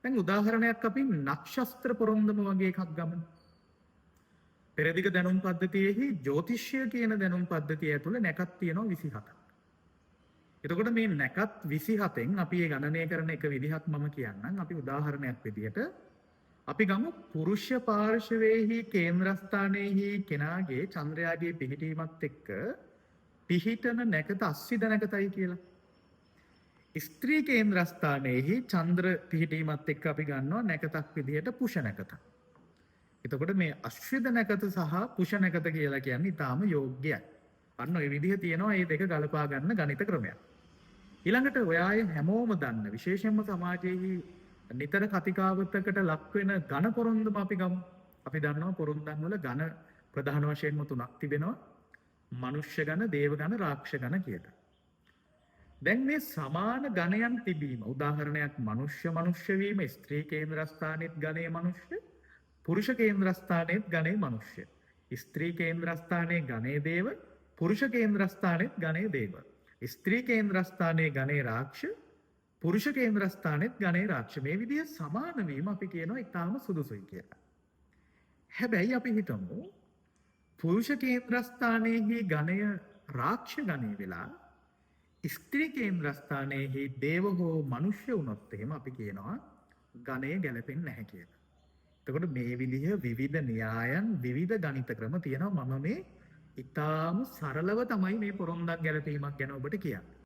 දැන් උදාහරණයක් අපි නක්ෂත්‍ර පොරොන්දම වගේ එකක් ගමු. පෙරදිග දැනුම් පද්ධතියෙහි ජ්‍යොතිෂය කියන දැනුම් පද්ධතිය ඇතුළේ නැකත් තියෙනවා 27ක්. එතකොට මේ නැකත් 27න් අපි ඒ ගණනය කරන එක විදිහක් මම කියන්නම්. අපි උදාහරණයක් විදිහට අපි ගමු පුරුෂ පාර්ශවයේහි කේන්ද්‍රස්ථානයේහි කෙනාගේ චන්ද්‍රයාගේ පිහිටීමත් එක්ක පිහිටන නැකත අස්විද නැකතයි කියලා. ස්ත්‍රී කේන්ද්‍රස්ථානයේහි චන්ද්‍ර පිහිටීමත් එක්ක අපි ගන්නවා නැකතක් විදිහට පුෂ නැකතක්. එතකොට මේ අශ්විද නැකත සහ පුෂ නැකත කියලා කියන්නේ ඊටාම යෝග්‍යයි. අන්න ඔය විදිහ තියෙනවා මේ දෙක ගලපා ගන්න ගණිත ක්‍රමයක්. ඊළඟට ඔයා හැමෝම දන්න විශේෂයෙන්ම සමාජයේහි නිතර කතිකාවතකට ලක් වෙන ඝන පොරොන්දුම අපි ගමු. අපි දන්නවා පොරොන්දන් වල ඝන ප්‍රධාන වශයෙන්ම තුනක් තිබෙනවා. මනුෂ්‍ය ඝන, දේව ඝන, රාක්ෂ ඝන කියලා. දැන් මේ සමාන ඝනයන් තිබීම උදාහරණයක් මනුෂ්‍ය වීම ස්ත්‍රී කේන්ද්‍රස්ථානෙත් ඝනේ මනුෂ්‍ය, පුරුෂ කේන්ද්‍රස්ථානෙත් ඝනේ මනුෂ්‍ය. ස්ත්‍රී කේන්ද්‍රස්ථානයේ ඝනේ දේව, පුරුෂ කේන්ද්‍රස්ථානෙත් ඝනේ දේව. ස්ත්‍රී කේන්ද්‍රස්ථානයේ ඝනේ රාක්ෂ, පුරුෂ කේන්ද්‍රස්ථානෙත් ඝනේ රාක්ෂ. මේ විදිහ සමාන වීම අපි කියනවා ඊටාම සුදුසුයි කියලා. හැබැයි අපි හිතමු පුරුෂ කේන්ද්‍රස්ථානයේහි ඝනය රාක්ෂ ඝනේ වෙලා ස්ත්‍රී කේන්ද්‍රස්ථානයේහි දේව හෝ මනුෂ්‍ය වුණොත් එහෙම අපි කියනවා ඝනය ගැලපෙන්නේ නැහැ කියලා. එතකොට මේ විදිහ විවිධ න්‍යායන් විවිධ ගණිත ක්‍රම තියෙනවා. මම මේ ඊටාම සරලව තමයි මේ පොරොන්දක් ගැලපීමක් ගැන ඔබට කියන්නේ.